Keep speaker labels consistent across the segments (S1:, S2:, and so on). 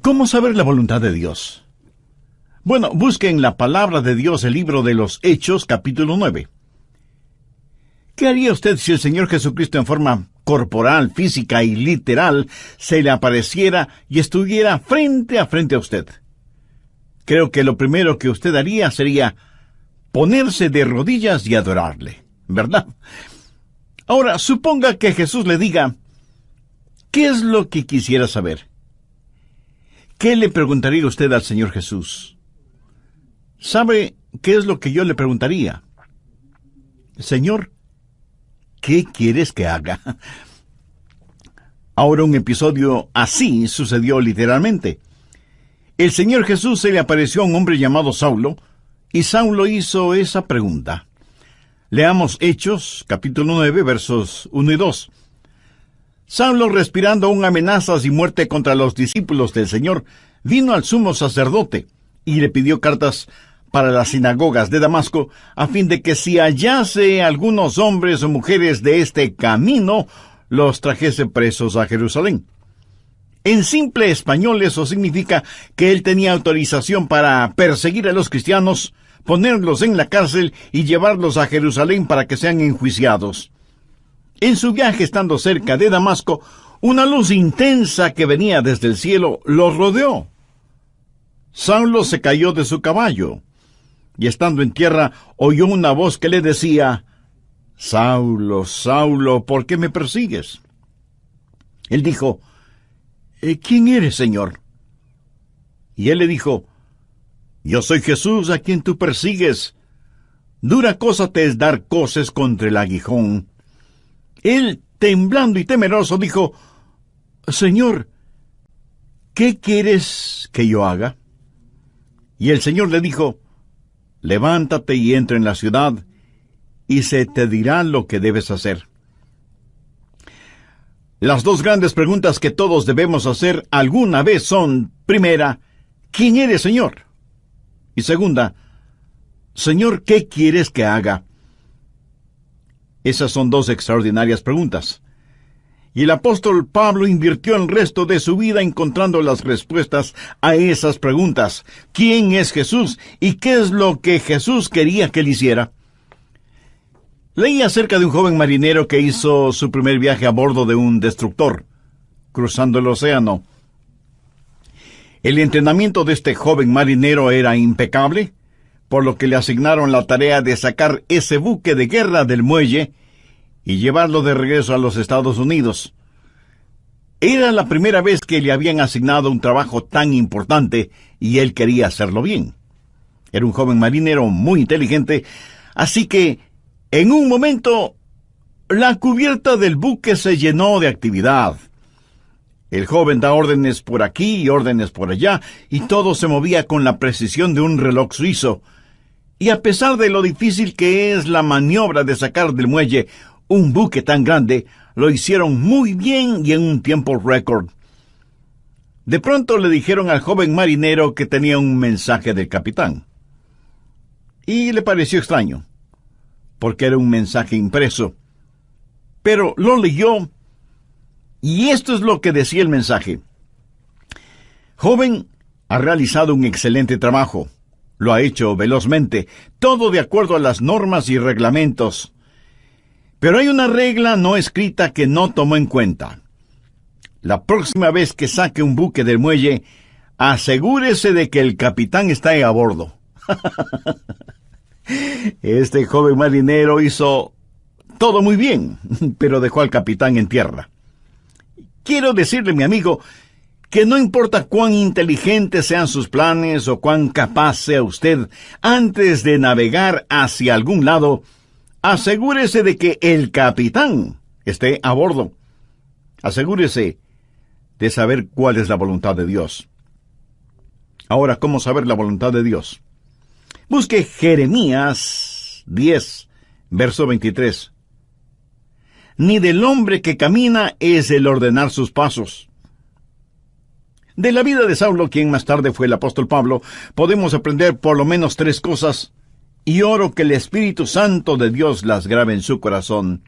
S1: ¿Cómo saber la voluntad de Dios? Bueno, busque en la palabra de Dios el libro de los Hechos, capítulo 9. ¿Qué haría usted si el Señor Jesucristo en forma corporal, física y literal se le apareciera y estuviera frente a usted? Creo que lo primero que usted haría sería ponerse de rodillas y adorarle, ¿verdad? Ahora, suponga que Jesús le diga, ¿qué es lo que quisiera saber? ¿Qué le preguntaría usted al Señor Jesús? ¿Sabe qué es lo que yo le preguntaría? Señor, ¿qué quieres que haga? Ahora, un episodio así sucedió literalmente. El Señor Jesús se le apareció a un hombre llamado Saulo, y Saulo hizo esa pregunta. Leamos Hechos, capítulo 9, versos 1 y 2. Saulo, respirando aún amenazas y muerte contra los discípulos del Señor, vino al sumo sacerdote y le pidió cartas para las sinagogas de Damasco, a fin de que si hallase algunos hombres o mujeres de este camino, los trajese presos a Jerusalén. En simple español eso significa que él tenía autorización para perseguir a los cristianos, ponerlos en la cárcel y llevarlos a Jerusalén para que sean enjuiciados. En su viaje, estando cerca de Damasco, una luz intensa que venía desde el cielo los rodeó. Saulo se cayó de su caballo, y estando en tierra, oyó una voz que le decía, «Saulo, Saulo, ¿por qué me persigues?» Él dijo, «¿Quién eres, Señor?» Y él le dijo, «Yo soy Jesús a quien tú persigues. Dura cosa te es dar coces contra el aguijón». Él, temblando y temeroso, dijo, «Señor, ¿qué quieres que yo haga?» Y el Señor le dijo, «Levántate y entra en la ciudad, y se te dirá lo que debes hacer». Las dos grandes preguntas que todos debemos hacer alguna vez son, primera, ¿quién eres, Señor? Y segunda, Señor, ¿qué quieres que haga? Esas son dos extraordinarias preguntas. Y el apóstol Pablo invirtió el resto de su vida encontrando las respuestas a esas preguntas. ¿Quién es Jesús? ¿Y qué es lo que Jesús quería que él hiciera? Leí acerca de un joven marinero que hizo su primer viaje a bordo de un destructor, cruzando el océano. El entrenamiento de este joven marinero era impecable, por lo que le asignaron la tarea de sacar ese buque de guerra del muelle y llevarlo de regreso a los Estados Unidos. Era la primera vez que le habían asignado un trabajo tan importante y él quería hacerlo bien. Era un joven marinero muy inteligente, así que en un momento la cubierta del buque se llenó de actividad. El joven da órdenes por aquí y órdenes por allá, y todo se movía con la precisión de un reloj suizo. Y a pesar de lo difícil que es la maniobra de sacar del muelle un buque tan grande, lo hicieron muy bien y en un tiempo récord. De pronto le dijeron al joven marinero que tenía un mensaje del capitán. Y le pareció extraño, porque era un mensaje impreso. Pero lo leyó, y esto es lo que decía el mensaje. «Joven, ha realizado un excelente trabajo. Lo ha hecho velozmente, todo de acuerdo a las normas y reglamentos. Pero hay una regla no escrita que no tomó en cuenta. La próxima vez que saque un buque del muelle, asegúrese de que el capitán está a bordo». Este joven marinero hizo todo muy bien, pero dejó al capitán en tierra. Quiero decirle, mi amigo, que no importa cuán inteligentes sean sus planes o cuán capaz sea usted, antes de navegar hacia algún lado, asegúrese de que el capitán esté a bordo. Asegúrese de saber cuál es la voluntad de Dios. Ahora, ¿cómo saber la voluntad de Dios? Busque Jeremías 10, verso 23. Ni del hombre que camina es el ordenar sus pasos. De la vida de Saulo, quien más tarde fue el apóstol Pablo, podemos aprender por lo menos 3 cosas, y oro que el Espíritu Santo de Dios las grabe en su corazón.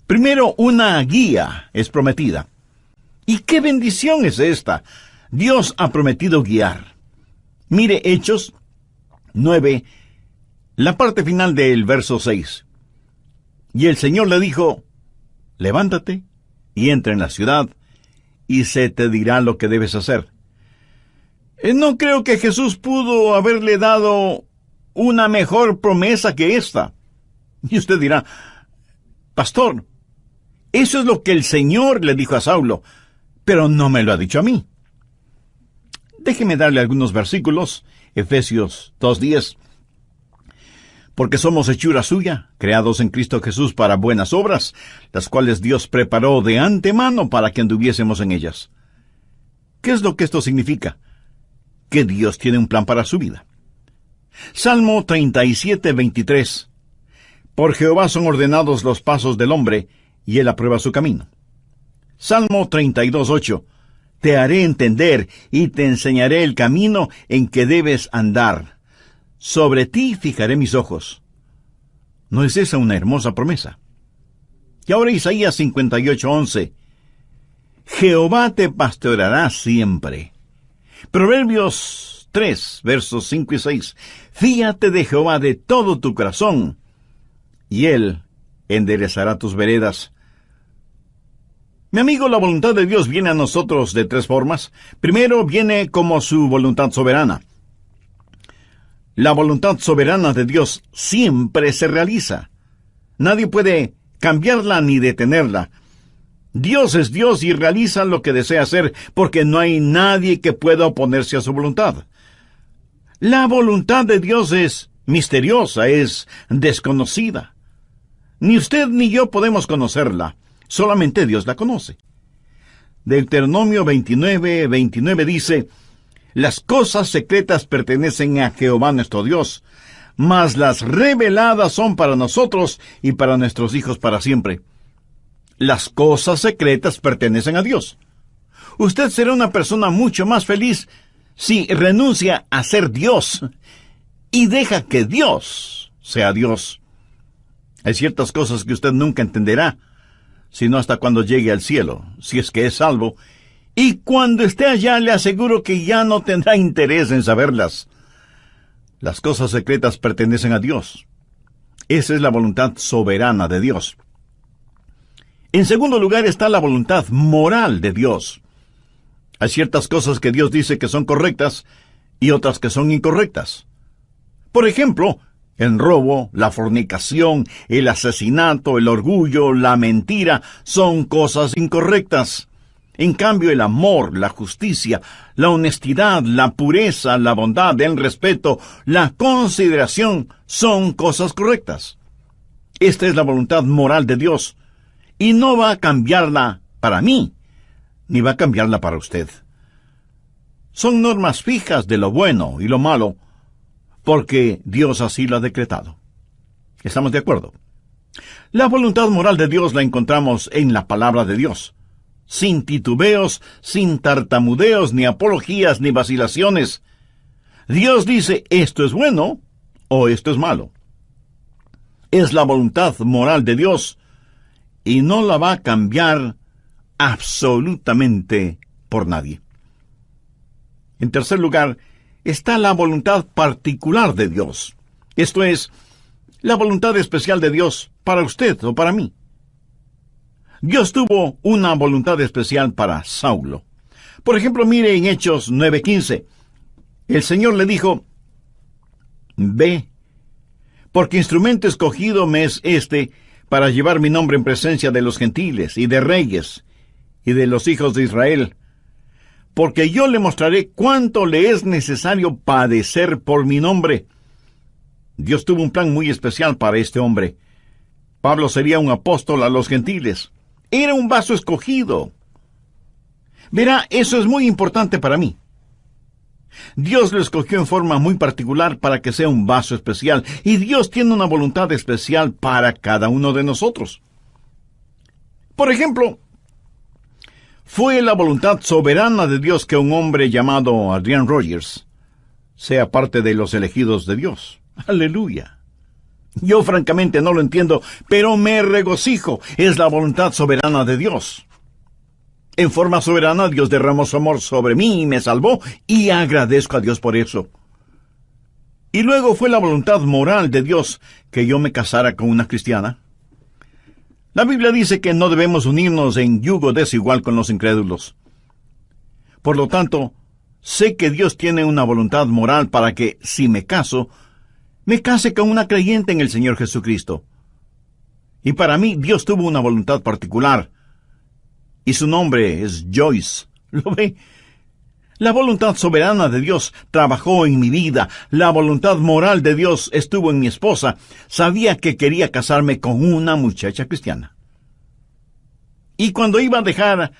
S1: Primero, una guía es prometida. ¿Y qué bendición es esta? Dios ha prometido guiar. Mire Hechos 9, la parte final del verso 6. Y el Señor le dijo, levántate y entra en la ciudad, y se te dirá lo que debes hacer. No creo que Jesús pudo haberle dado una mejor promesa que esta. Y usted dirá, pastor, eso es lo que el Señor le dijo a Saulo, pero no me lo ha dicho a mí. Déjeme darle algunos versículos. Efesios 2:10. Porque somos hechura suya, creados en Cristo Jesús para buenas obras, las cuales Dios preparó de antemano para que anduviésemos en ellas. ¿Qué es lo que esto significa? Que Dios tiene un plan para su vida. Salmo 37:23. Por Jehová son ordenados los pasos del hombre, y él aprueba su camino. Salmo 32:8. Te haré entender y te enseñaré el camino en que debes andar. Sobre ti fijaré mis ojos. ¿No es esa una hermosa promesa? Y ahora Isaías 58:11. Jehová te pastoreará siempre. Proverbios 3, versos 5 y 6. Fíate de Jehová de todo tu corazón, y él enderezará tus veredas. Mi amigo, la voluntad de Dios viene a nosotros de tres formas. Primero, viene como su voluntad soberana. La voluntad soberana de Dios siempre se realiza. Nadie puede cambiarla ni detenerla. Dios es Dios y realiza lo que desea hacer, porque no hay nadie que pueda oponerse a su voluntad. La voluntad de Dios es misteriosa, es desconocida. Ni usted ni yo podemos conocerla. Solamente Dios la conoce. Deuteronomio 29:29 dice, las cosas secretas pertenecen a Jehová nuestro Dios, mas las reveladas son para nosotros y para nuestros hijos para siempre. Las cosas secretas pertenecen a Dios. Usted será una persona mucho más feliz si renuncia a ser Dios y deja que Dios sea Dios. Hay ciertas cosas que usted nunca entenderá, sino hasta cuando llegue al cielo, si es que es salvo, y cuando esté allá le aseguro que ya no tendrá interés en saberlas. Las cosas secretas pertenecen a Dios. Esa es la voluntad soberana de Dios. En segundo lugar está la voluntad moral de Dios. Hay ciertas cosas que Dios dice que son correctas y otras que son incorrectas. Por ejemplo, el robo, la fornicación, el asesinato, el orgullo, la mentira, son cosas incorrectas. En cambio, el amor, la justicia, la honestidad, la pureza, la bondad, el respeto, la consideración, son cosas correctas. Esta es la voluntad moral de Dios, y no va a cambiarla para mí, ni va a cambiarla para usted. Son normas fijas de lo bueno y lo malo, porque Dios así lo ha decretado. ¿Estamos de acuerdo? La voluntad moral de Dios la encontramos en la palabra de Dios, sin titubeos, sin tartamudeos, ni apologías, ni vacilaciones. Dios dice, esto es bueno, o esto es malo. Es la voluntad moral de Dios, y no la va a cambiar absolutamente por nadie. En tercer lugar, está la voluntad particular de Dios. Esto es, la voluntad especial de Dios para usted o para mí. Dios tuvo una voluntad especial para Saulo. Por ejemplo, mire en Hechos 9:15. El Señor le dijo, ve, porque instrumento escogido me es este para llevar mi nombre en presencia de los gentiles y de reyes y de los hijos de Israel, porque yo le mostraré cuánto le es necesario padecer por mi nombre. Dios tuvo un plan muy especial para este hombre. Pablo sería un apóstol a los gentiles. Era un vaso escogido. Verá, eso es muy importante para mí. Dios lo escogió en forma muy particular para que sea un vaso especial, y Dios tiene una voluntad especial para cada uno de nosotros. Por ejemplo, fue la voluntad soberana de Dios que un hombre llamado Adrian Rogers sea parte de los elegidos de Dios. ¡Aleluya! Yo francamente no lo entiendo, pero me regocijo. Es la voluntad soberana de Dios. En forma soberana, Dios derramó su amor sobre mí y me salvó, y agradezco a Dios por eso. Y luego fue la voluntad moral de Dios que yo me casara con una cristiana. La Biblia dice que no debemos unirnos en yugo desigual con los incrédulos. Por lo tanto, sé que Dios tiene una voluntad moral para que, si me case con una creyente en el Señor Jesucristo. Y para mí, Dios tuvo una voluntad particular, y su nombre es Joyce. ¿Lo ve? La voluntad soberana de Dios trabajó en mi vida. La voluntad moral de Dios estuvo en mi esposa. Sabía que quería casarme con una muchacha cristiana. Y cuando iba a dejar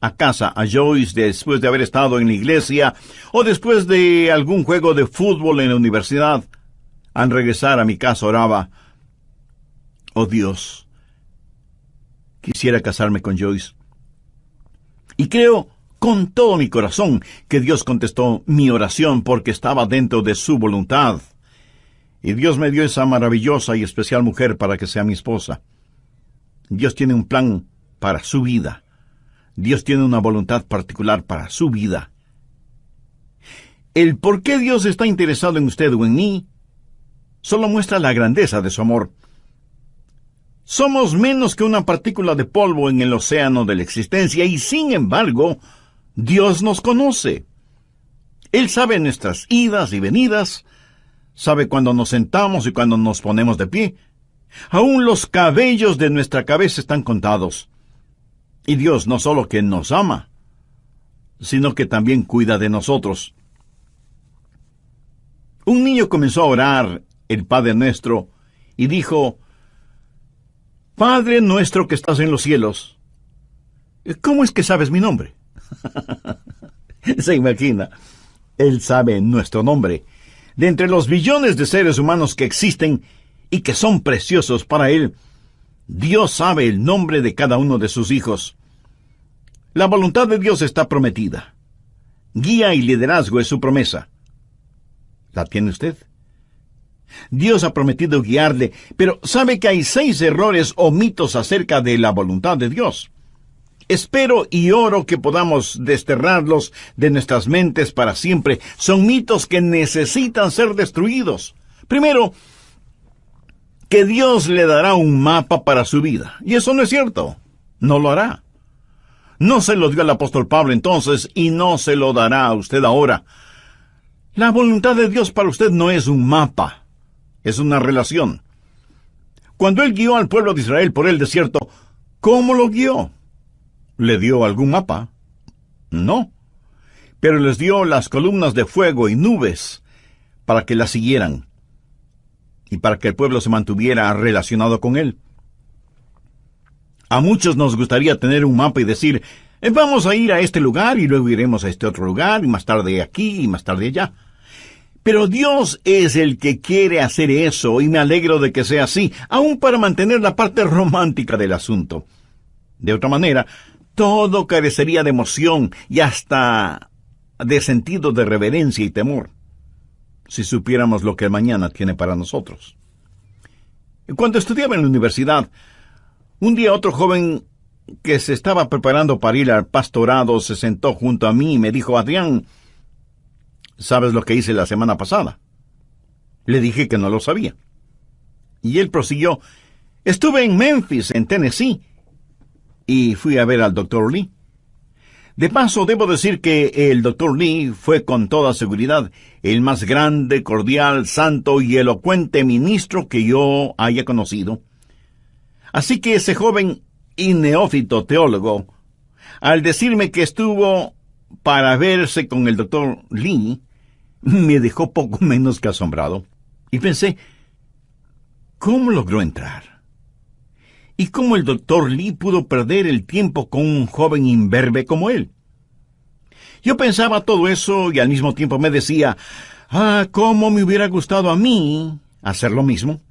S1: a casa a Joyce después de haber estado en la iglesia o después de algún juego de fútbol en la universidad, al regresar a mi casa oraba: oh Dios, quisiera casarme con Joyce. Y creo con todo mi corazón que Dios contestó mi oración porque estaba dentro de su voluntad. Y Dios me dio esa maravillosa y especial mujer para que sea mi esposa. Dios tiene un plan para su vida. Dios tiene una voluntad particular para su vida. El por qué Dios está interesado en usted o en mí solo muestra la grandeza de su amor. Somos menos que una partícula de polvo en el océano de la existencia y, sin embargo, Dios nos conoce. Él sabe nuestras idas y venidas, sabe cuando nos sentamos y cuando nos ponemos de pie. Aún los cabellos de nuestra cabeza están contados. Y Dios no solo que nos ama, sino que también cuida de nosotros. Un niño comenzó a orar el Padre Nuestro y dijo: Padre nuestro que estás en los cielos. ¿Cómo es que sabes mi nombre? Se imagina, Él sabe nuestro nombre. De entre los billones de seres humanos que existen y que son preciosos para Él, Dios sabe el nombre de cada uno de sus hijos. La voluntad de Dios está prometida. Guía y liderazgo es su promesa. ¿La tiene usted? Dios ha prometido guiarle, pero sabe que hay 6 errores o mitos acerca de la voluntad de Dios. Espero y oro que podamos desterrarlos de nuestras mentes para siempre. Son mitos que necesitan ser destruidos. Primero, que Dios le dará un mapa para su vida. Y eso no es cierto. No lo hará. No se lo dio al apóstol Pablo entonces y no se lo dará a usted ahora. La voluntad de Dios para usted no es un mapa. Es una relación. Cuando Él guió al pueblo de Israel por el desierto, ¿cómo lo guió? ¿Le dio algún mapa? No. Pero les dio las columnas de fuego y nubes para que las siguieran y para que el pueblo se mantuviera relacionado con Él. A muchos nos gustaría tener un mapa y decir: vamos a ir a este lugar y luego iremos a este otro lugar y más tarde aquí y más tarde allá. Pero Dios es el que quiere hacer eso y me alegro de que sea así, aún para mantener la parte romántica del asunto. De otra manera, todo carecería de emoción y hasta de sentido de reverencia y temor, si supiéramos lo que el mañana tiene para nosotros. Cuando estudiaba en la universidad, un día otro joven que se estaba preparando para ir al pastorado se sentó junto a mí y me dijo: Adrián, ¿sabes lo que hice la semana pasada? Le dije que no lo sabía. Y él prosiguió: estuve en Memphis, en Tennessee, y fui a ver al Dr. Lee. De paso, debo decir que el Dr. Lee fue con toda seguridad el más grande, cordial, santo y elocuente ministro que yo haya conocido. Así que ese joven y neófito teólogo, al decirme que estuvo para verse con el Dr. Lee, me dejó poco menos que asombrado. Y pensé: ¿cómo logró entrar? ¿Y cómo el Dr. Lee pudo perder el tiempo con un joven imberbe como él? Yo pensaba todo eso y al mismo tiempo me decía: cómo me hubiera gustado a mí hacer lo mismo.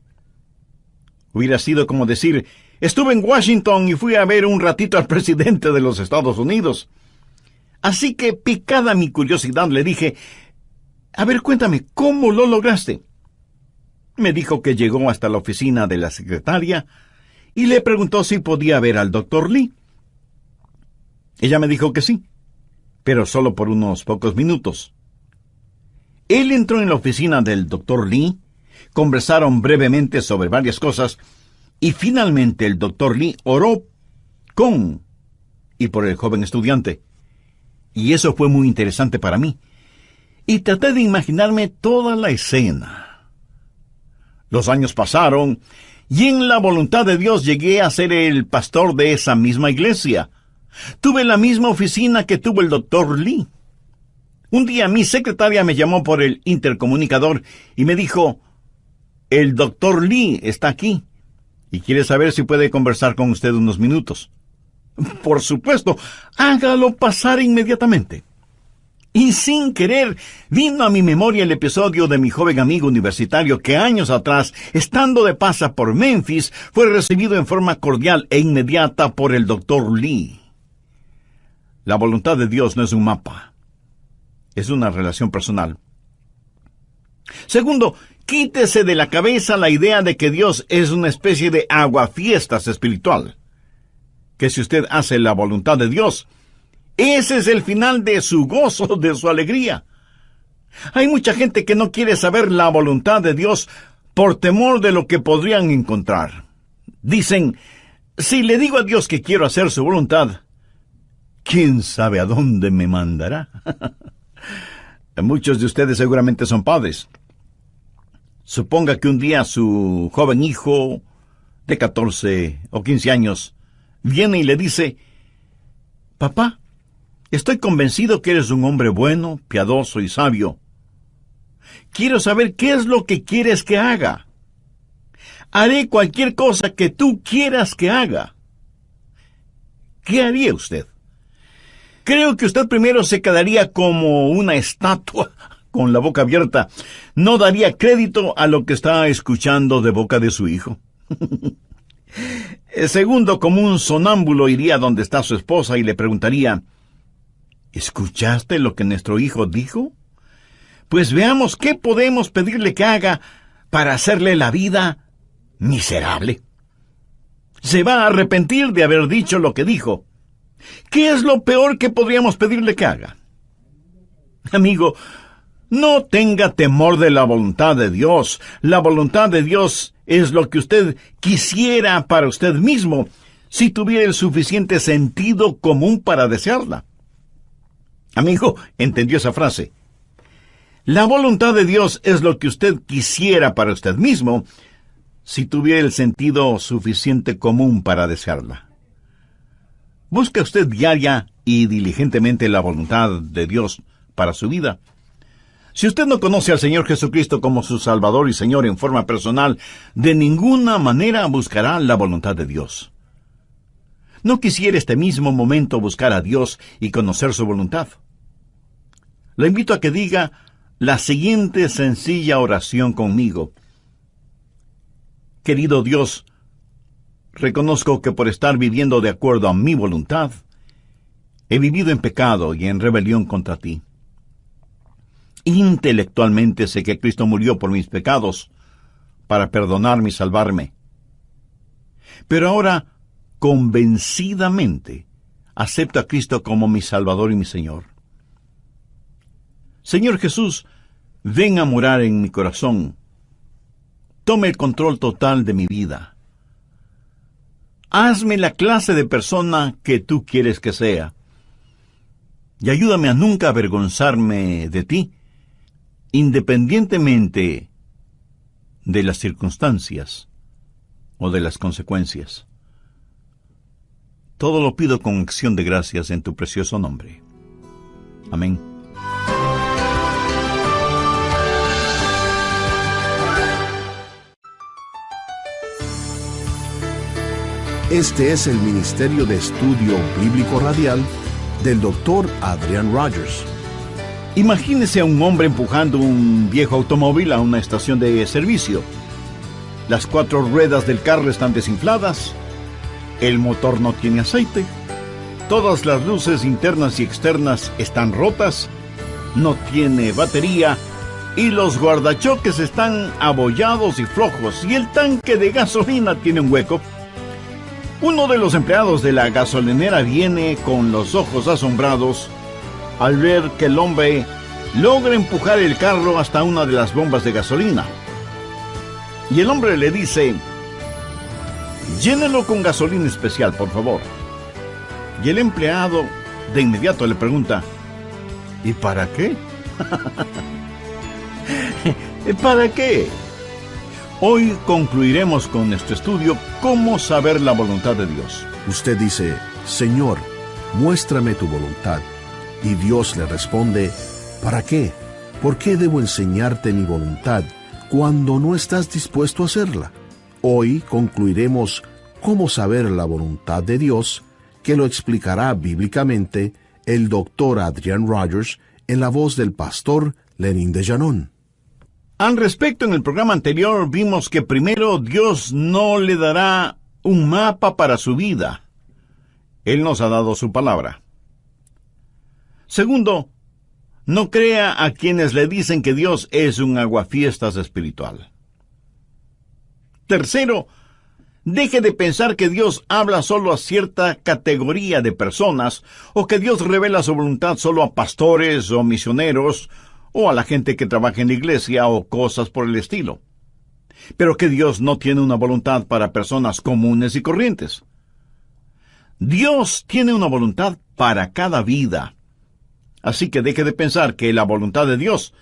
S1: Hubiera sido como decir: estuve en Washington y fui a ver un ratito al presidente de los Estados Unidos. Así que, picada mi curiosidad, le dije: a ver, cuéntame, ¿cómo lo lograste? Me dijo que llegó hasta la oficina de la secretaria y le preguntó si podía ver al Dr. Lee. Ella me dijo que sí, pero solo por unos pocos minutos. Él entró en la oficina del Dr. Lee, conversaron brevemente sobre varias cosas, y finalmente el Dr. Lee oró con y por el joven estudiante. Y eso fue muy interesante para mí. Y traté de imaginarme toda la escena. Los años pasaron, y en la voluntad de Dios llegué a ser el pastor de esa misma iglesia. Tuve la misma oficina que tuvo el Dr. Lee. Un día mi secretaria me llamó por el intercomunicador y me dijo: el Dr. Lee está aquí y quiere saber si puede conversar con usted unos minutos. Por supuesto, hágalo pasar inmediatamente. Y sin querer, vino a mi memoria el episodio de mi joven amigo universitario que años atrás, estando de paso por Memphis, fue recibido en forma cordial e inmediata por el Dr. Lee. La voluntad de Dios no es un mapa, es una relación personal. Segundo, quítese de la cabeza la idea de que Dios es una especie de aguafiestas espiritual. Que si usted hace la voluntad de Dios, ese es el final de su gozo, de su alegría. Hay mucha gente que no quiere saber la voluntad de Dios por temor de lo que podrían encontrar. Dicen: si le digo a Dios que quiero hacer su voluntad, ¿quién sabe a dónde me mandará? Muchos de ustedes seguramente son padres. Suponga que un día su joven hijo de 14 o 15 años viene y le dice: papá, estoy convencido que eres un hombre bueno, piadoso y sabio. Quiero saber qué es lo que quieres que haga. Haré cualquier cosa que tú quieras que haga. ¿Qué haría usted? Creo que usted primero se quedaría como una estatua con la boca abierta. No daría crédito a lo que está escuchando de boca de su hijo. Segundo, como un sonámbulo iría donde está su esposa y le preguntaría: ¿escuchaste lo que nuestro hijo dijo? Pues veamos qué podemos pedirle que haga para hacerle la vida miserable. Se va a arrepentir de haber dicho lo que dijo. ¿Qué es lo peor que podríamos pedirle que haga? Amigo, no tenga temor de la voluntad de Dios. La voluntad de Dios es lo que usted quisiera para usted mismo, si tuviera el suficiente sentido común para desearla. Amigo, ¿entendió esa frase? La voluntad de Dios es lo que usted quisiera para usted mismo, si tuviera el sentido suficiente común para desearla. ¿Busca usted diaria y diligentemente la voluntad de Dios para su vida? Si usted no conoce al Señor Jesucristo como su Salvador y Señor en forma personal, de ninguna manera buscará la voluntad de Dios. ¿No quisiera este mismo momento buscar a Dios y conocer su voluntad? Le invito a que diga la siguiente sencilla oración conmigo. Querido Dios, reconozco que por estar viviendo de acuerdo a mi voluntad, he vivido en pecado y en rebelión contra ti. Intelectualmente sé que Cristo murió por mis pecados, para perdonarme y salvarme. Pero ahora, convencidamente, acepto a Cristo como mi Salvador y mi Señor. Señor Jesús, ven a morar en mi corazón. Tome el control total de mi vida. Hazme la clase de persona que tú quieres que sea. Y ayúdame a nunca avergonzarme de ti, independientemente de las circunstancias o de las consecuencias. Todo lo pido con acción de gracias en tu precioso nombre. Amén.
S2: Este es el Ministerio de Estudio Bíblico Radial del Dr. Adrian Rogers.
S1: Imagínese a un hombre empujando un viejo automóvil a una estación de servicio. Las 4 ruedas del carro están desinfladas, el motor no tiene aceite, todas las luces internas y externas están rotas, no tiene batería y los guardachoques están abollados y flojos y el tanque de gasolina tiene un hueco. Uno de los empleados de la gasolinera viene con los ojos asombrados al ver que el hombre logra empujar el carro hasta una de las bombas de gasolina. Y el hombre le dice: llénelo con gasolina especial, por favor. Y el empleado de inmediato le pregunta: ¿y para qué? ¿Para qué? Hoy concluiremos con nuestro estudio cómo saber la voluntad de Dios.
S2: Usted dice: Señor, muéstrame tu voluntad. Y Dios le responde: ¿para qué? ¿Por qué debo enseñarte mi voluntad cuando no estás dispuesto a hacerla? Hoy concluiremos cómo saber la voluntad de Dios, que lo explicará bíblicamente el Dr. Adrian Rogers en la voz del pastor Lenín de Llanón.
S1: Al respecto, en el programa anterior vimos que primero Dios no le dará un mapa para su vida. Él nos ha dado su palabra. Segundo, no crea a quienes le dicen que Dios es un aguafiestas espiritual. Tercero, deje de pensar que Dios habla solo a cierta categoría de personas, o que Dios revela su voluntad solo a pastores o misioneros, o a la gente que trabaja en la iglesia, o cosas por el estilo. Pero que Dios no tiene una voluntad para personas comunes y corrientes. Dios tiene una voluntad para cada vida. Así que deje de pensar que la voluntad de Dios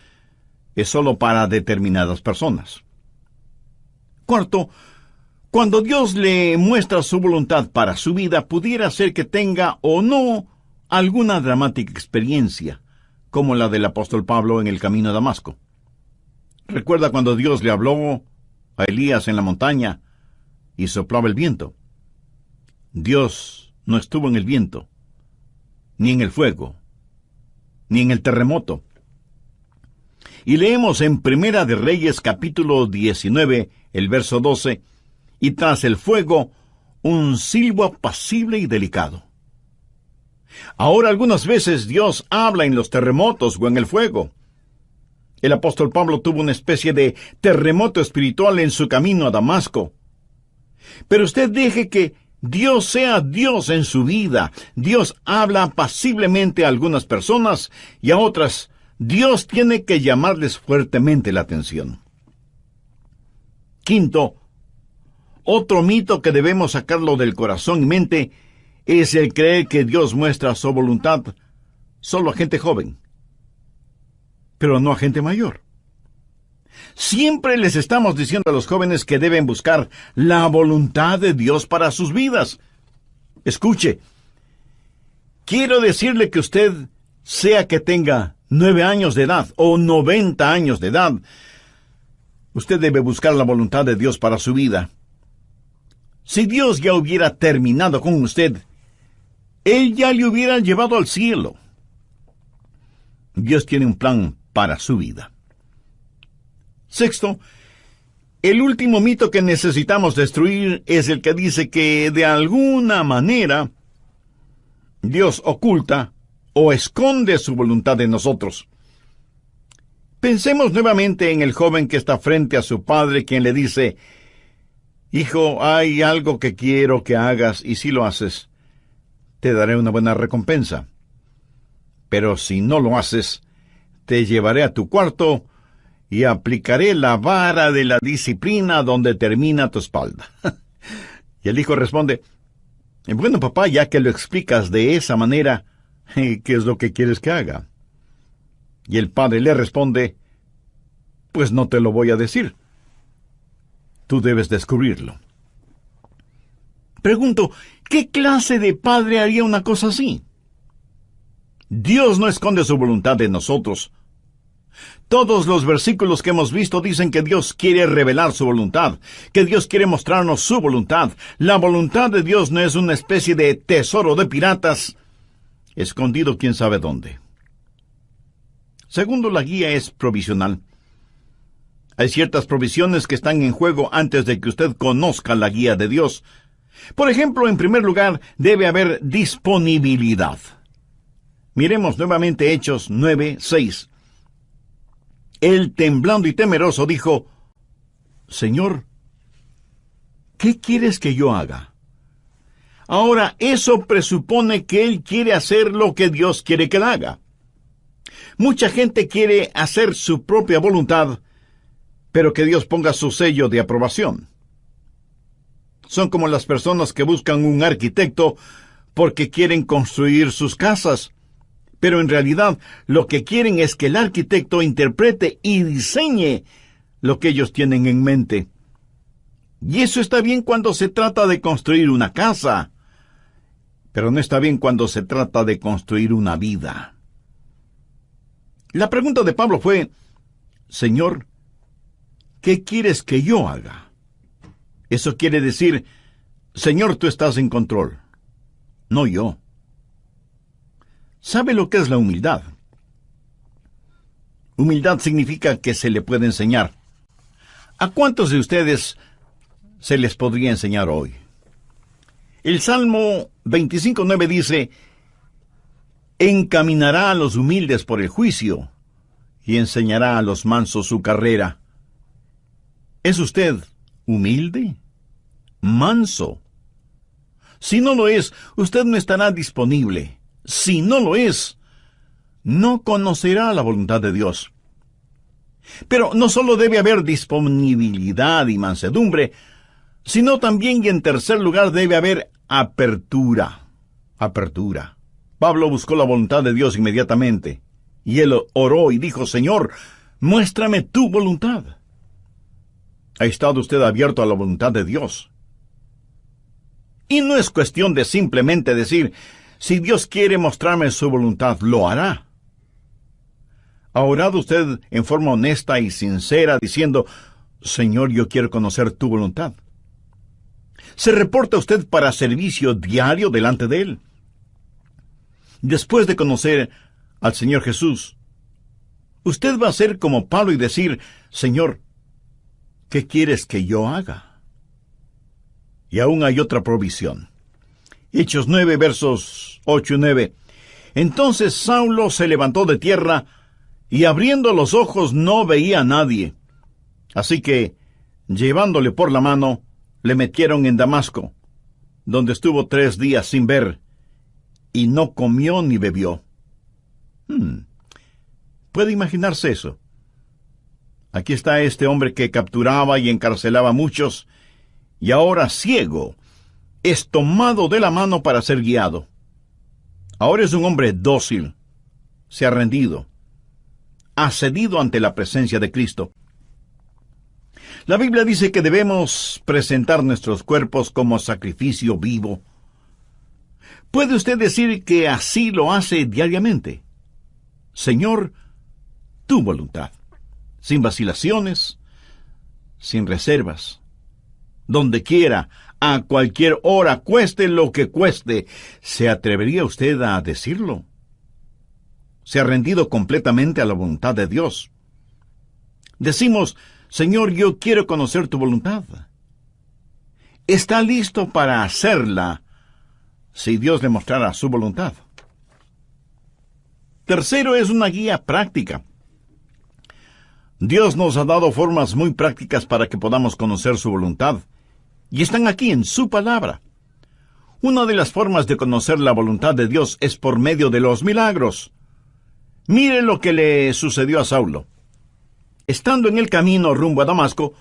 S1: es solo para determinadas personas. Cuarto, cuando Dios le muestra su voluntad para su vida, pudiera ser que tenga o no alguna dramática experiencia, como la del apóstol Pablo en el camino a Damasco. ¿Recuerda cuando Dios le habló a Elías en la montaña y soplaba el viento? Dios no estuvo en el viento, ni en el fuego, ni en el terremoto. Y leemos en Primera de Reyes capítulo 19, el verso 12, y tras el fuego, un silbo apacible y delicado. Ahora algunas veces Dios habla en los terremotos o en el fuego. El apóstol Pablo tuvo una especie de terremoto espiritual en su camino a Damasco. Pero usted deje que Dios sea Dios en su vida. Dios habla apaciblemente a algunas personas y a otras Dios tiene que llamarles fuertemente la atención. Quinto, otro mito que debemos sacarlo del corazón y mente es el creer que Dios muestra su voluntad solo a gente joven, pero no a gente mayor. Siempre les estamos diciendo a los jóvenes que deben buscar la voluntad de Dios para sus vidas. Escuche, quiero decirle que usted, sea que tenga 9 años de edad o 90 años de edad, usted debe buscar la voluntad de Dios para su vida. Si Dios ya hubiera terminado con usted, Él ya le hubiera llevado al cielo. Dios tiene un plan para su vida. Sexto, el último mito que necesitamos destruir es el que dice que de alguna manera Dios oculta o esconde su voluntad de nosotros. Pensemos nuevamente en el joven que está frente a su padre, quien le dice: hijo, hay algo que quiero que hagas, y si lo haces, te daré una buena recompensa. Pero si no lo haces, te llevaré a tu cuarto y aplicaré la vara de la disciplina donde termina tu espalda. Y el hijo responde: bueno, papá, ya que lo explicas de esa manera, ¿qué es lo que quieres que haga? Y el padre le responde: pues no te lo voy a decir. Tú debes descubrirlo. Pregunto, ¿qué clase de padre haría una cosa así? Dios no esconde su voluntad de nosotros. Todos los versículos que hemos visto dicen que Dios quiere revelar su voluntad, que Dios quiere mostrarnos su voluntad. La voluntad de Dios no es una especie de tesoro de piratas, escondido quién sabe dónde. Segundo, la guía es provisional. Hay ciertas provisiones que están en juego antes de que usted conozca la guía de Dios. Por ejemplo, en primer lugar, debe haber disponibilidad. Miremos nuevamente Hechos 9:6. Él, temblando y temeroso, dijo: Señor, ¿qué quieres que yo haga? Ahora, eso presupone que él quiere hacer lo que Dios quiere que él haga. Mucha gente quiere hacer su propia voluntad, pero que Dios ponga su sello de aprobación. Son como las personas que buscan un arquitecto porque quieren construir sus casas, pero en realidad lo que quieren es que el arquitecto interprete y diseñe lo que ellos tienen en mente. Y eso está bien cuando se trata de construir una casa, pero no está bien cuando se trata de construir una vida. La pregunta de Pablo fue: Señor, ¿qué quieres que yo haga? Eso quiere decir: Señor, tú estás en control, no yo. ¿Sabe lo que es la humildad? Humildad significa que se le puede enseñar. ¿A cuántos de ustedes se les podría enseñar hoy? El Salmo 25:9 dice: encaminará a los humildes por el juicio y enseñará a los mansos su carrera. ¿Es usted humilde? ¿Manso? Si no lo es, usted no estará disponible. Si no lo es, no conocerá la voluntad de Dios. Pero no solo debe haber disponibilidad y mansedumbre, sino también, y en tercer lugar, debe haber apertura. Apertura. Pablo buscó la voluntad de Dios inmediatamente, y él oró y dijo: Señor, muéstrame tu voluntad. ¿Ha estado usted abierto a la voluntad de Dios? Y no es cuestión de simplemente decir: si Dios quiere mostrarme su voluntad, lo hará. ¿Ha orado usted en forma honesta y sincera diciendo: Señor, yo quiero conocer tu voluntad? ¿Se reporta usted para servicio diario delante de Él? Después de conocer al Señor Jesús, usted va a ser como Pablo y decir: Señor, ¿qué quieres que yo haga? Y aún hay otra provisión. Hechos 9, versos 8 y 9. Entonces Saulo se levantó de tierra, y abriendo los ojos no veía a nadie. Así que, llevándole por la mano, le metieron en Damasco, donde estuvo 3 días sin ver, y no comió ni bebió. ¿Puede imaginarse eso? Aquí está este hombre que capturaba y encarcelaba a muchos, y ahora ciego, es tomado de la mano para ser guiado. Ahora es un hombre dócil, se ha rendido, ha cedido ante la presencia de Cristo. La Biblia dice que debemos presentar nuestros cuerpos como sacrificio vivo. ¿Puede usted decir que así lo hace diariamente? Señor, tu voluntad, sin vacilaciones, sin reservas, donde quiera, a cualquier hora, cueste lo que cueste. ¿Se atrevería usted a decirlo? ¿Se ha rendido completamente a la voluntad de Dios? Decimos: Señor, yo quiero conocer tu voluntad. ¿Está listo para hacerla si Dios le mostrara su voluntad? Tercero, es una guía práctica. Dios nos ha dado formas muy prácticas para que podamos conocer su voluntad, y están aquí en su palabra. Una de las formas de conocer la voluntad de Dios es por medio de los milagros. Mire lo que le sucedió a Saulo. Estando en el camino rumbo a Damasco,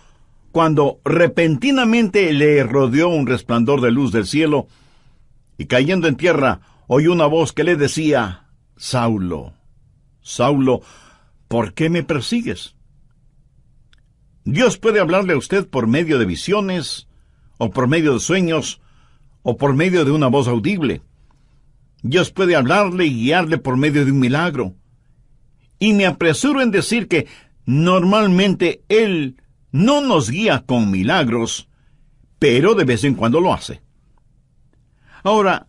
S1: cuando repentinamente le rodeó un resplandor de luz del cielo, y cayendo en tierra, oyó una voz que le decía: Saulo, Saulo, ¿por qué me persigues? Dios puede hablarle a usted por medio de visiones, o por medio de sueños, o por medio de una voz audible. Dios puede hablarle y guiarle por medio de un milagro. Y me apresuro en decir que normalmente Él no nos guía con milagros, pero de vez en cuando lo hace. Ahora,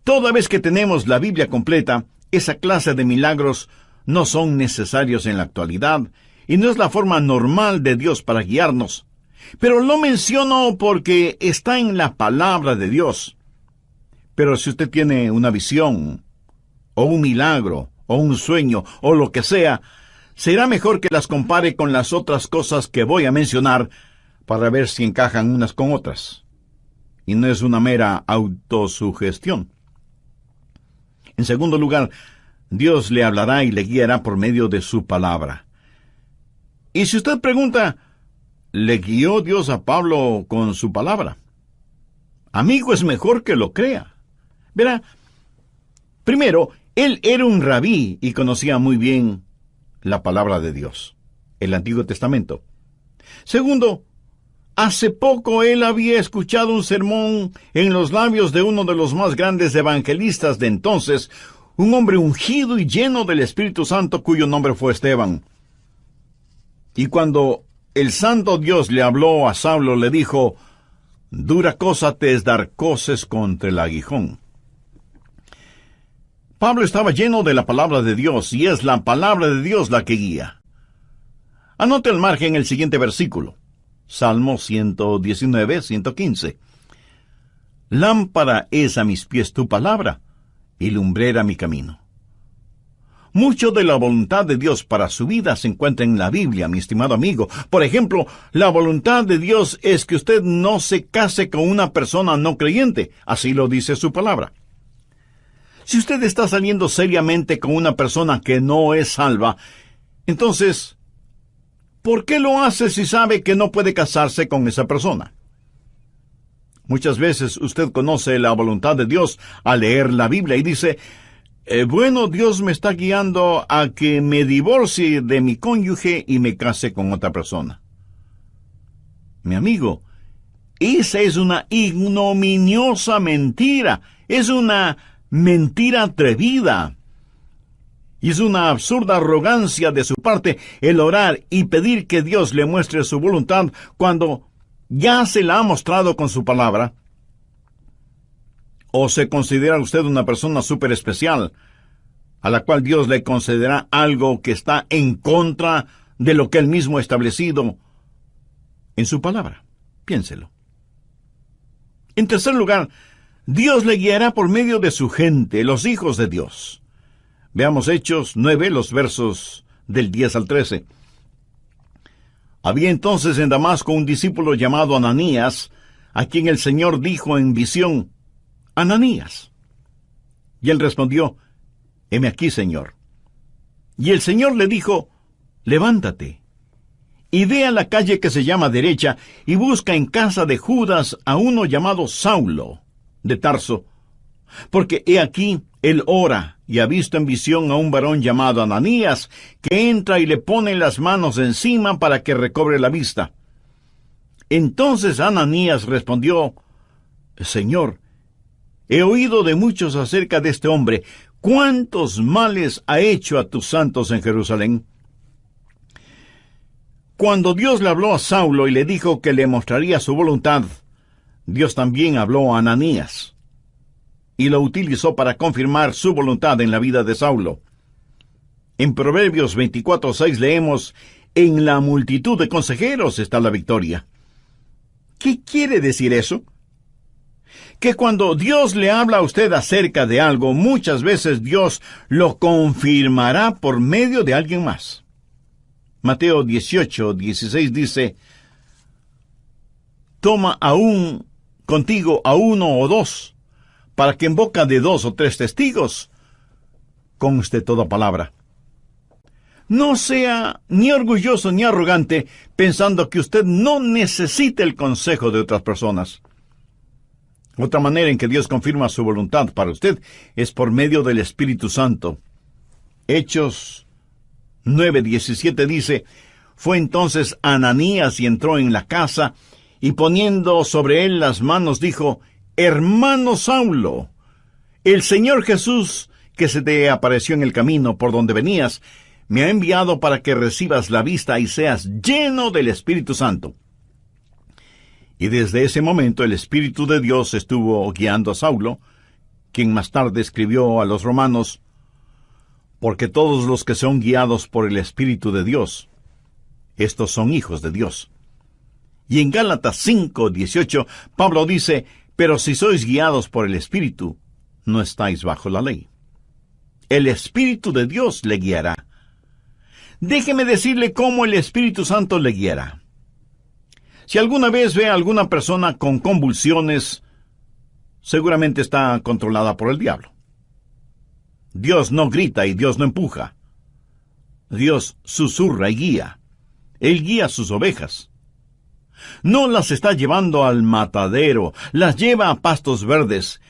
S1: toda vez que tenemos la Biblia completa, esa clase de milagros no son necesarios en la actualidad, y no es la forma normal de Dios para guiarnos. Pero lo menciono porque está en la palabra de Dios. Pero si usted tiene una visión, o un milagro, o un sueño, o lo que sea, será mejor que las compare con las otras cosas que voy a mencionar para ver si encajan unas con otras. y no es una mera autosugestión. En segundo lugar, Dios le hablará y le guiará por medio de su palabra. Y si usted pregunta, ¿le guió Dios a Pablo con su palabra? Amigo, es mejor que lo crea. Verá, primero, él era un rabí y conocía muy bien la palabra de Dios, el Antiguo Testamento. Segundo, hace poco él había escuchado un sermón en los labios de uno de los más grandes evangelistas de entonces, un hombre ungido y lleno del Espíritu Santo cuyo nombre fue Esteban. Y cuando el santo Dios le habló a Saulo, le dijo, «Dura cosa te es dar coces contra el aguijón». Pablo estaba lleno de la palabra de Dios, y es la palabra de Dios la que guía. Anote al margen el siguiente versículo. Salmo 119, 115. Lámpara es a mis pies tu palabra, y lumbrera mi camino. Mucho de la voluntad de Dios para su vida se encuentra en la Biblia, mi estimado amigo. Por ejemplo, la voluntad de Dios es que usted no se case con una persona no creyente. Así lo dice su palabra. Si usted está saliendo seriamente con una persona que no es salva, entonces, ¿por qué lo hace si sabe que no puede casarse con esa persona? Muchas veces usted conoce la voluntad de Dios al leer la Biblia y dice, bueno, Dios me está guiando a que me divorcie de mi cónyuge y me case con otra persona. Mi amigo, esa es una ignominiosa mentira, es una mentira atrevida. Y es una absurda arrogancia de su parte el orar y pedir que Dios le muestre su voluntad cuando ya se la ha mostrado con su palabra. ¿O se considera usted una persona súper especial, a la cual Dios le concederá algo que está en contra de lo que Él mismo ha establecido en su palabra? Piénselo. En tercer lugar, Dios le guiará por medio de su gente, los hijos de Dios. Veamos Hechos 9, los versos del 10 al 13. Había entonces en Damasco un discípulo llamado Ananías, a quien el Señor dijo en visión, «Ananías». Y él respondió, «Heme aquí, Señor». Y el Señor le dijo, «Levántate, y ve a la calle que se llama Derecha, y busca en casa de Judas a uno llamado Saulo, de Tarso, porque he aquí, él ora, y ha visto en visión a un varón llamado Ananías, que entra y le pone las manos encima para que recobre la vista». Entonces Ananías respondió, «Señor, he oído de muchos acerca de este hombre. ¿Cuántos males ha hecho a tus santos en Jerusalén?» Cuando Dios le habló a Saulo y le dijo que le mostraría su voluntad, Dios también habló a Ananías y lo utilizó para confirmar su voluntad en la vida de Saulo. En Proverbios 24:6 leemos, «En la multitud de consejeros está la victoria». ¿Qué quiere decir eso? Que cuando Dios le habla a usted acerca de algo, muchas veces Dios lo confirmará por medio de alguien más. Mateo 18:16 dice, «Toma aún contigo a uno o dos, para que en boca de 2 o 3 testigos conste toda palabra». No sea ni orgulloso ni arrogante pensando que usted no necesita el consejo de otras personas. Otra manera en que Dios confirma su voluntad para usted es por medio del Espíritu Santo. Hechos 9:17 dice, «Fue entonces Ananías y entró en la casa, y poniendo sobre él las manos dijo, Hermano Saulo, el Señor Jesús, que se te apareció en el camino por donde venías, me ha enviado para que recibas la vista y seas lleno del Espíritu Santo». Y desde ese momento el Espíritu de Dios estuvo guiando a Saulo, quien más tarde escribió a los romanos, «Porque todos los que son guiados por el Espíritu de Dios, estos son hijos de Dios». Y en Gálatas 5:18, Pablo dice, «Pero si sois guiados por el Espíritu, no estáis bajo la ley». El Espíritu de Dios le guiará. Déjeme decirle cómo el Espíritu Santo le guiará. Si alguna vez ve a alguna persona con convulsiones, seguramente está controlada por el diablo. Dios no grita y Dios no empuja. Dios susurra y guía. Él guía sus ovejas. No las está llevando al matadero, las lleva a pastos verdes.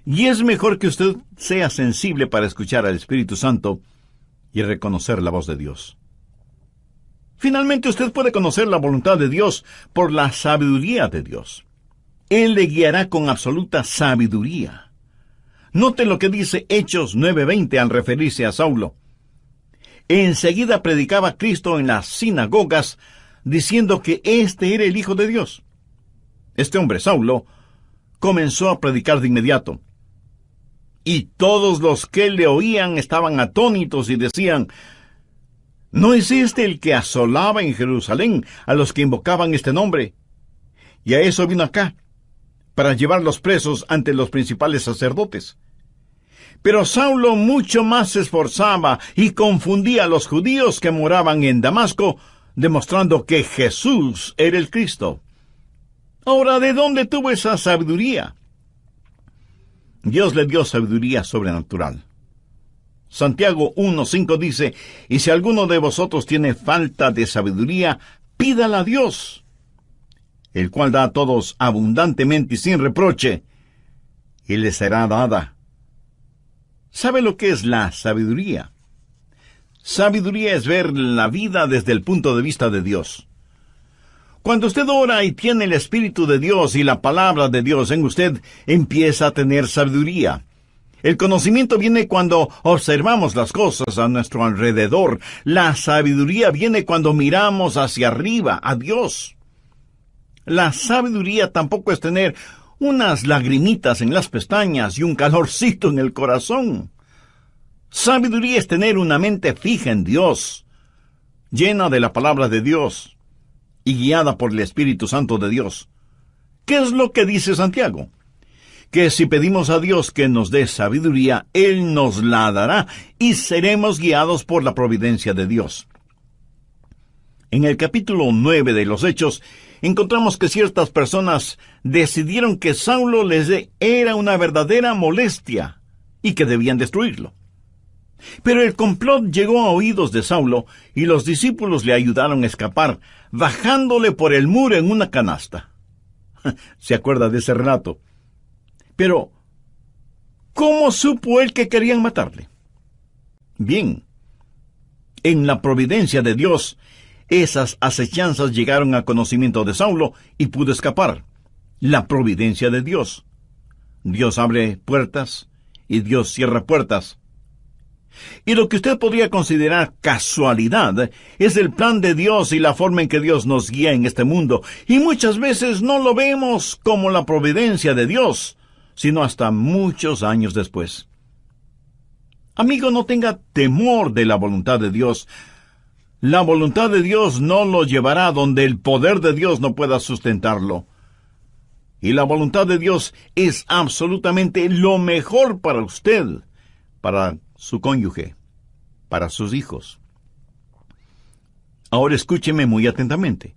S1: Y es mejor que usted sea sensible para escuchar al Espíritu Santo y reconocer la voz de Dios. Finalmente, usted puede conocer la voluntad de Dios por la sabiduría de Dios. Él le guiará con absoluta sabiduría. Note lo que dice Hechos 9:20 al referirse a Saulo. Enseguida predicaba Cristo en las sinagogas, diciendo que éste era el Hijo de Dios. Este hombre, Saulo, comenzó a predicar de inmediato. Y todos los que le oían estaban atónitos y decían: ¿no es este el que asolaba en Jerusalén a los que invocaban este nombre? Y a eso vino acá, para llevarlos presos ante los principales sacerdotes. Pero Saulo mucho más se esforzaba y confundía a los judíos que moraban en Damasco, demostrando que Jesús era el Cristo. Ahora, ¿de dónde tuvo esa sabiduría? Dios le dio sabiduría sobrenatural. Santiago 1:5 dice: y si alguno de vosotros tiene falta de sabiduría, pídala a Dios, el cual da a todos abundantemente y sin reproche, y le será dada. ¿Sabe lo que es la sabiduría? Sabiduría es ver la vida desde el punto de vista de Dios. Cuando usted ora y tiene el Espíritu de Dios y la palabra de Dios en usted, empieza a tener sabiduría. El conocimiento viene cuando observamos las cosas a nuestro alrededor. La sabiduría viene cuando miramos hacia arriba, a Dios. La sabiduría tampoco es tener unas lagrimitas en las pestañas y un calorcito en el corazón. Sabiduría es tener una mente fija en Dios, llena de la palabra de Dios y guiada por el Espíritu Santo de Dios. ¿Qué es lo que dice Santiago? Que si pedimos a Dios que nos dé sabiduría, Él nos la dará y seremos guiados por la providencia de Dios. En el capítulo 9 de los Hechos, encontramos que ciertas personas decidieron que Saulo les era una verdadera molestia y que debían destruirlo. Pero el complot llegó a oídos de Saulo y los discípulos le ayudaron a escapar, bajándole por el muro en una canasta. ¿Se acuerda de ese relato? Pero, ¿cómo supo él que querían matarle? Bien, en la providencia de Dios, esas acechanzas llegaron a conocimiento de Saulo y pudo escapar. La providencia de Dios. Dios abre puertas y Dios cierra puertas. Y lo que usted podría considerar casualidad es el plan de Dios y la forma en que Dios nos guía en este mundo. Y muchas veces no lo vemos como la providencia de Dios, sino hasta muchos años después. Amigo, no tenga temor de la voluntad de Dios. La voluntad de Dios no lo llevará donde el poder de Dios no pueda sustentarlo. Y la voluntad de Dios es absolutamente lo mejor para usted, para su cónyuge, para sus hijos. Ahora escúcheme muy atentamente.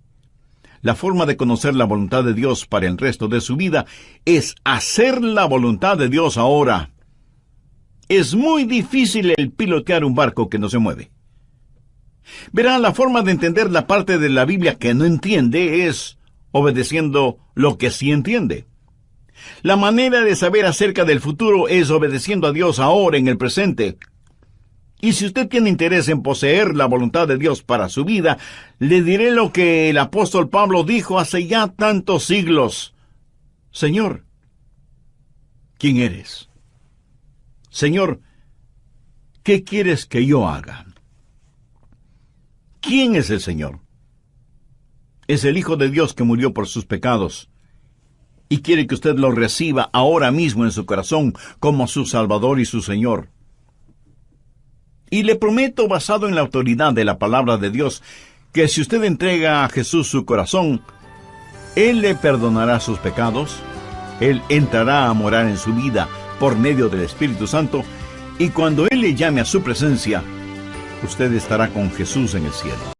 S1: La forma de conocer la voluntad de Dios para el resto de su vida es hacer la voluntad de Dios ahora. Es muy difícil el pilotear un barco que no se mueve. Verá, la forma de entender la parte de la Biblia que no entiende es obedeciendo lo que sí entiende. La manera de saber acerca del futuro es obedeciendo a Dios ahora en el presente. Y si usted tiene interés en poseer la voluntad de Dios para su vida, le diré lo que el apóstol Pablo dijo hace ya tantos siglos. Señor, ¿quién eres? Señor, ¿qué quieres que yo haga? ¿Quién es el Señor? Es el Hijo de Dios que murió por sus pecados y quiere que usted lo reciba ahora mismo en su corazón como su Salvador y su Señor. Y le prometo, basado en la autoridad de la palabra de Dios, que si usted entrega a Jesús su corazón, Él le perdonará sus pecados, Él entrará a morar en su vida por medio del Espíritu Santo, y cuando Él le llame a su presencia, usted estará con Jesús en el cielo.